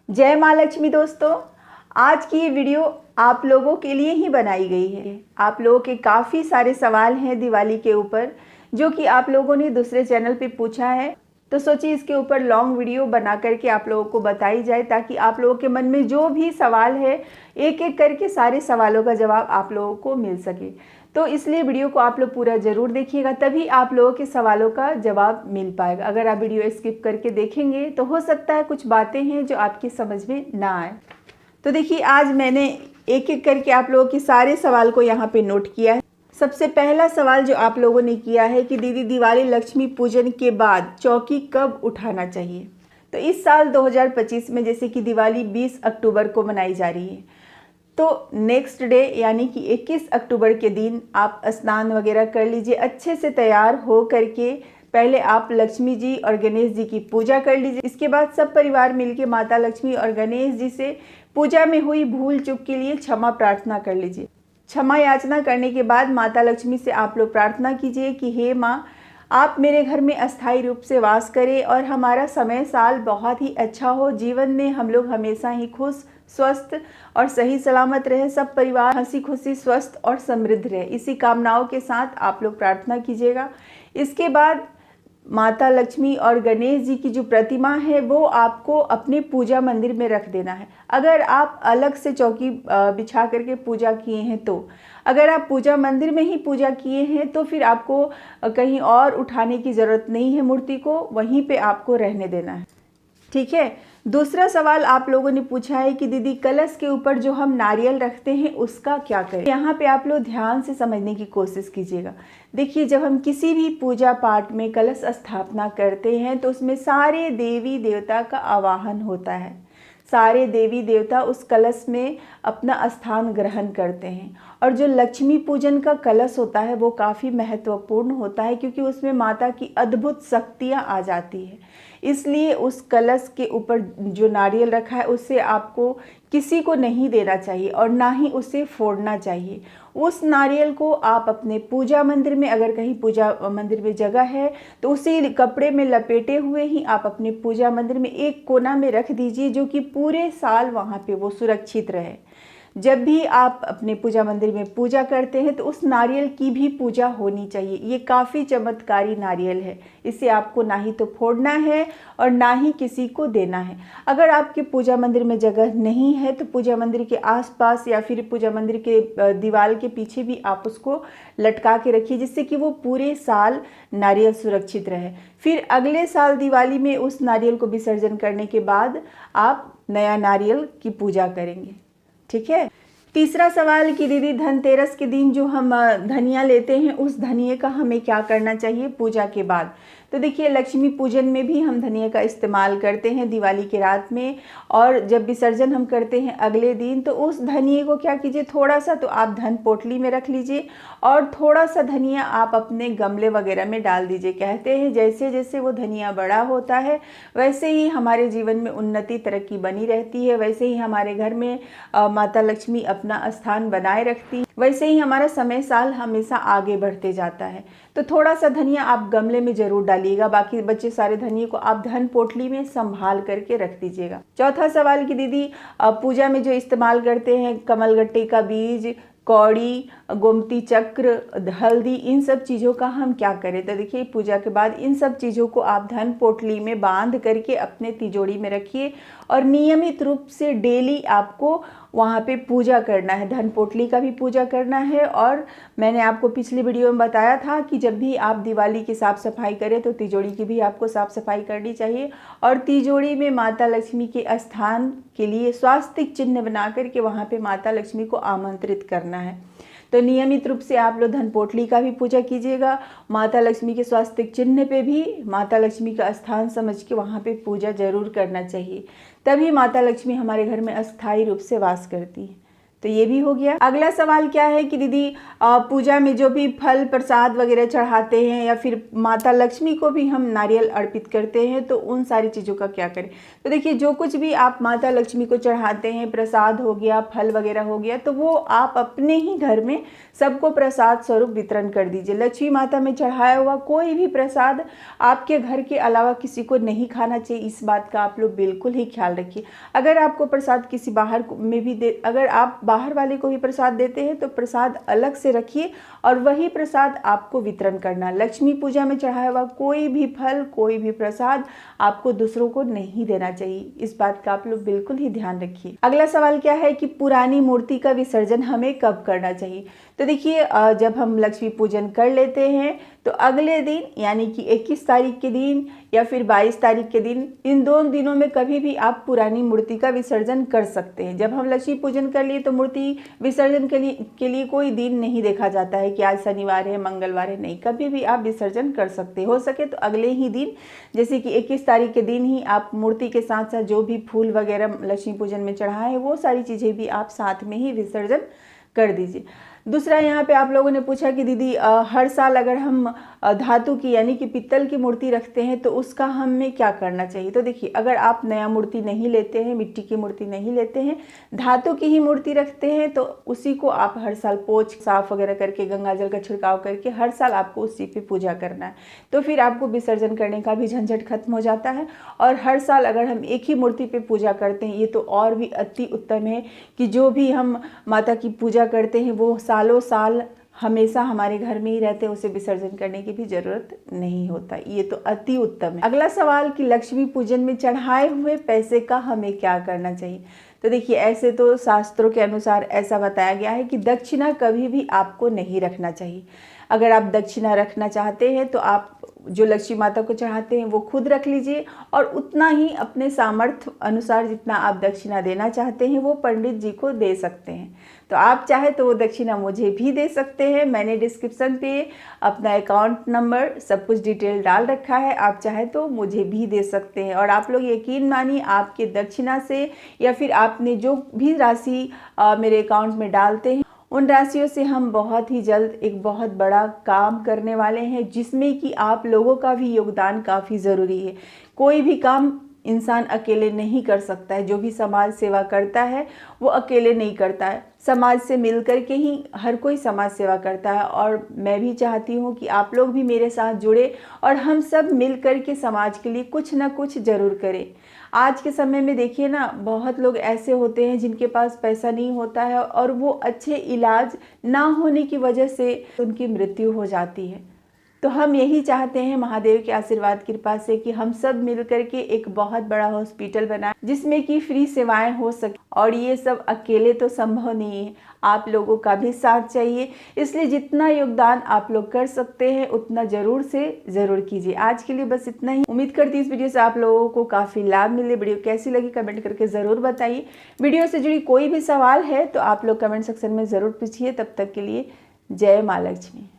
जय माँ लक्ष्मी दोस्तों, आज की ये वीडियो आप लोगों के लिए ही बनाई गई है। आप लोगों के काफ़ी सारे सवाल हैं दिवाली के ऊपर जो कि आप लोगों ने दूसरे चैनल पे पूछा है, तो सोचिए इसके ऊपर लॉन्ग वीडियो बना करके आप लोगों को बताई जाए ताकि आप लोगों के मन में जो भी सवाल है एक एक करके सारे सवालों का जवाब आप लोगों को मिल सके। तो इसलिए वीडियो को आप लोग पूरा ज़रूर देखिएगा, तभी आप लोगों के सवालों का जवाब मिल पाएगा। अगर आप वीडियो स्किप करके देखेंगे तो हो सकता है कुछ बातें हैं जो आपकी समझ में ना आए। तो देखिए, आज मैंने एक एक करके आप लोगों के सारे सवाल को यहाँ पे नोट किया है। सबसे पहला सवाल जो आप लोगों ने किया है कि दीदी दिवाली लक्ष्मी पूजन के बाद चौकी कब उठाना चाहिए। तो इस साल 2025 में जैसे कि दिवाली 20 अक्टूबर को मनाई जा रही है, तो नेक्स्ट डे यानी कि 21 अक्टूबर के दिन आप स्नान वगैरह कर लीजिए, अच्छे से तैयार हो करके पहले आप लक्ष्मी जी और गणेश जी की पूजा कर लीजिए। इसके बाद सब परिवार मिलके माता लक्ष्मी और गणेश जी से पूजा में हुई भूल चूक के लिए क्षमा प्रार्थना कर लीजिए। क्षमा याचना करने के बाद माता लक्ष्मी से आप लोग प्रार्थना कीजिए कि हे माँ, आप मेरे घर में अस्थायी रूप से वास करें और हमारा समय साल बहुत ही अच्छा हो, जीवन में हम लोग हमेशा ही खुश, स्वस्थ और सही सलामत रहे, सब परिवार हंसी खुशी स्वस्थ और समृद्ध रहे। इसी कामनाओं के साथ आप लोग प्रार्थना कीजिएगा। इसके बाद माता लक्ष्मी और गणेश जी की जो प्रतिमा है वो आपको अपने पूजा मंदिर में रख देना है। अगर आप अलग से चौकी बिछा करके पूजा किए हैं तो, अगर आप पूजा मंदिर में ही पूजा किए हैं तो फिर आपको कहीं और उठाने की ज़रूरत नहीं है, मूर्ति को वहीं पे आपको रहने देना है। ठीक है। दूसरा सवाल आप लोगों ने पूछा है कि दीदी कलश के ऊपर जो हम नारियल रखते हैं उसका क्या करें। यहाँ पे आप लोग ध्यान से समझने की कोशिश कीजिएगा। देखिए, जब हम किसी भी पूजा पाठ में कलश स्थापना करते हैं तो उसमें सारे देवी देवता का आवाहन होता है। सारे देवी देवता उस कलश में अपना स्थान ग्रहण करते हैं। और जो लक्ष्मी पूजन का कलश होता है वो काफ़ी महत्वपूर्ण होता है क्योंकि उसमें माता की अद्भुत शक्तियाँ आ जाती है। इसलिए उस कलश के ऊपर जो नारियल रखा है उससे आपको किसी को नहीं देना चाहिए और ना ही उसे फोड़ना चाहिए। उस नारियल को आप अपने पूजा मंदिर में, अगर कहीं पूजा मंदिर में जगह है तो उसी कपड़े में लपेटे हुए ही आप अपने पूजा मंदिर में एक कोना में रख दीजिए, जो कि पूरे साल वहाँ पे वो सुरक्षित रहे। जब भी आप अपने पूजा मंदिर में पूजा करते हैं तो उस नारियल की भी पूजा होनी चाहिए। ये काफ़ी चमत्कारी नारियल है, इसे आपको ना ही तो फोड़ना है और ना ही किसी को देना है। अगर आपके पूजा मंदिर में जगह नहीं है तो पूजा मंदिर के आसपास या फिर पूजा मंदिर के दीवार के पीछे भी आप उसको लटका के रखिए, जिससे कि वो पूरे साल नारियल सुरक्षित रहे। फिर अगले साल दिवाली में उस नारियल को विसर्जन करने के बाद आप नया नारियल की पूजा करेंगे। ठीक है। तीसरा सवाल कि दीदी धनतेरस के दिन जो हम धनिया लेते हैं उस धनिये का हमें क्या करना चाहिए पूजा के बाद। तो देखिए, लक्ष्मी पूजन में भी हम धनिया का इस्तेमाल करते हैं दिवाली की रात में, और जब विसर्जन हम करते हैं अगले दिन तो उस धनिये को क्या कीजिए, थोड़ा सा तो आप धन पोटली में रख लीजिए और थोड़ा सा धनिया आप अपने गमले वगैरह में डाल दीजिए। कहते हैं जैसे जैसे वो धनिया बड़ा होता है वैसे ही हमारे जीवन में उन्नति तरक्की बनी रहती है, वैसे ही हमारे घर में माता लक्ष्मी अपना स्थान बनाए रखती है, वैसे ही हमारा समय साल हमेशा आगे बढ़ते जाता है। तो थोड़ा सा धनिया आप गमले में जरूर डालिएगा, बाकी बचे सारे धनिये को आप धन पोटली में संभाल करके रख दीजिएगा। चौथा सवाल कि दीदी पूजा में जो इस्तेमाल करते हैं कमलगट्टे का बीज, कौड़ी, गोमती चक्र, हल्दी, इन सब चीज़ों का हम क्या करें। तो देखिए, पूजा के बाद इन सब चीज़ों को आप धन पोटली में बांध करके अपने तिजोरी में रखिए और नियमित रूप से डेली आपको वहाँ पे पूजा करना है। धन पोटली का भी पूजा करना है, और मैंने आपको पिछली वीडियो में बताया था कि जब भी आप दिवाली की साफ़ सफाई करें तो तिजोरी की भी आपको साफ़ सफाई करनी चाहिए, और तिजोरी में माता लक्ष्मी के स्थान के लिए स्वास्तिक चिन्ह बना करके वहाँ पे माता लक्ष्मी को आमंत्रित करना है। तो नियमित रूप से आप लोग धन पोटली का भी पूजा कीजिएगा। माता लक्ष्मी के स्वास्तिक चिन्ह पे भी माता लक्ष्मी का स्थान समझ के वहाँ पे पूजा जरूर करना चाहिए, तभी माता लक्ष्मी हमारे घर में अस्थायी रूप से वास करती है। तो ये भी हो गया। अगला सवाल क्या है कि दीदी पूजा में जो भी फल प्रसाद वगैरह चढ़ाते हैं या फिर माता लक्ष्मी को भी हम नारियल अर्पित करते हैं, तो उन सारी चीज़ों का क्या करें। तो देखिए, जो कुछ भी आप माता लक्ष्मी को चढ़ाते हैं, प्रसाद हो गया, फल वगैरह हो गया, तो वो आप अपने ही घर में सबको प्रसाद स्वरूप वितरण कर दीजिए। लक्ष्मी माता में चढ़ाया हुआ कोई भी प्रसाद आपके घर के अलावा किसी को नहीं खाना चाहिए। इस बात का आप लोग बिल्कुल ही ख्याल रखिए। अगर आपको प्रसाद किसी बाहर में भी अगर आप बाहर वाले को भी प्रसाद देते हैं तो प्रसाद अलग से रखिए और वही प्रसाद आपको वितरण करना। लक्ष्मी पूजा में चढ़ाया हुआ कोई भी फल, कोई भी प्रसाद आपको दूसरों को नहीं देना चाहिए। इस बात का आप लोग बिल्कुल ही ध्यान रखिए। अगला सवाल क्या है कि पुरानी मूर्ति का विसर्जन हमें कब करना चाहिए। तो देखिए, जब हम लक्ष्मी पूजन कर लेते हैं तो अगले दिन यानी कि 21 तारीख के दिन या फिर 22 तारीख के दिन, इन 2 दिनों में कभी भी आप पुरानी मूर्ति का विसर्जन कर सकते हैं। जब हम लक्ष्मी पूजन कर लिए तो मूर्ति विसर्जन के लिए कोई दिन नहीं देखा जाता है कि आज शनिवार है, मंगलवार है, नहीं, कभी भी आप विसर्जन कर सकते। हो सके तो अगले ही दिन, जैसे कि 21 तारीख के दिन ही आप मूर्ति के साथ साथ जो भी फूल वगैरह लक्ष्मी पूजन में चढ़ाए हैं वो सारी चीज़ें भी आप साथ में ही विसर्जन कर दीजिए। दूसरा, यहाँ पे आप लोगों ने पूछा कि दीदी हर साल अगर हम धातु की यानी कि पित्तल की मूर्ति रखते हैं तो उसका हमें क्या करना चाहिए। तो देखिए, अगर आप नया मूर्ति नहीं लेते हैं, मिट्टी की मूर्ति नहीं लेते हैं, धातु की ही मूर्ति रखते हैं, तो उसी को आप हर साल पोंछ साफ वगैरह करके गंगा जल का छिड़काव करके हर साल आपको उसी पे पूजा करना है। तो फिर आपको विसर्जन करने का भी झंझट खत्म हो जाता है। और हर साल अगर हम एक ही मूर्ति पे पूजा करते हैं, ये तो और भी अति उत्तम है कि जो भी हम माता की पूजा करते हैं वो सालों साल हमेशा हमारे घर में ही रहते हैं, उसे विसर्जन करने की भी जरूरत नहीं होता। ये तो अति उत्तम है। अगला सवाल कि लक्ष्मी पूजन में चढ़ाए हुए पैसे का हमें क्या करना चाहिए। तो देखिए, ऐसे तो शास्त्रों के अनुसार ऐसा बताया गया है कि दक्षिणा कभी भी आपको नहीं रखना चाहिए। अगर आप दक्षिणा रखना चाहते हैं तो आप जो लक्ष्मी माता को चढ़ाते हैं वो खुद रख लीजिए और उतना ही अपने सामर्थ्य अनुसार जितना आप दक्षिणा देना चाहते हैं वो पंडित जी को दे सकते हैं। तो आप चाहे तो वो दक्षिणा मुझे भी दे सकते हैं। मैंने डिस्क्रिप्शन पे अपना अकाउंट नंबर सब कुछ डिटेल डाल रखा है, आप चाहे तो मुझे भी दे सकते हैं। और आप लोग यकीन मानिए, आपके दक्षिणा से या फिर आपने जो भी राशि मेरे अकाउंट में डालते हैं उन राशियों से हम बहुत ही जल्द एक बहुत बड़ा काम करने वाले हैं, जिसमें कि आप लोगों का भी योगदान काफ़ी ज़रूरी है। कोई भी काम इंसान अकेले नहीं कर सकता है। जो भी समाज सेवा करता है वो अकेले नहीं करता है, समाज से मिलकर के ही हर कोई समाज सेवा करता है। और मैं भी चाहती हूँ कि आप लोग भी मेरे साथ जुड़े और हम सब मिलकर के समाज के लिए कुछ ना कुछ ज़रूर करें। आज के समय में देखिए ना, बहुत लोग ऐसे होते हैं जिनके पास पैसा नहीं होता है और वो अच्छे इलाज ना होने की वजह से उनकी मृत्यु हो जाती है। तो हम यही चाहते हैं महादेव के आशीर्वाद कृपा से कि हम सब मिलकर के एक बहुत बड़ा हॉस्पिटल बनाएं जिसमें कि फ्री सेवाएं हो सके। और ये सब अकेले तो संभव नहीं है, आप लोगों का भी साथ चाहिए। इसलिए जितना योगदान आप लोग कर सकते हैं उतना ज़रूर से ज़रूर कीजिए। आज के लिए बस इतना ही। उम्मीद करती हूँ इस वीडियो से आप लोगों को काफ़ी लाभ मिले। वीडियो कैसी लगी कमेंट करके ज़रूर बताइए। वीडियो से जुड़ी कोई भी सवाल है तो आप लोग कमेंट सेक्शन में ज़रूर पूछिए। तब तक के लिए जय माँ लक्ष्मी।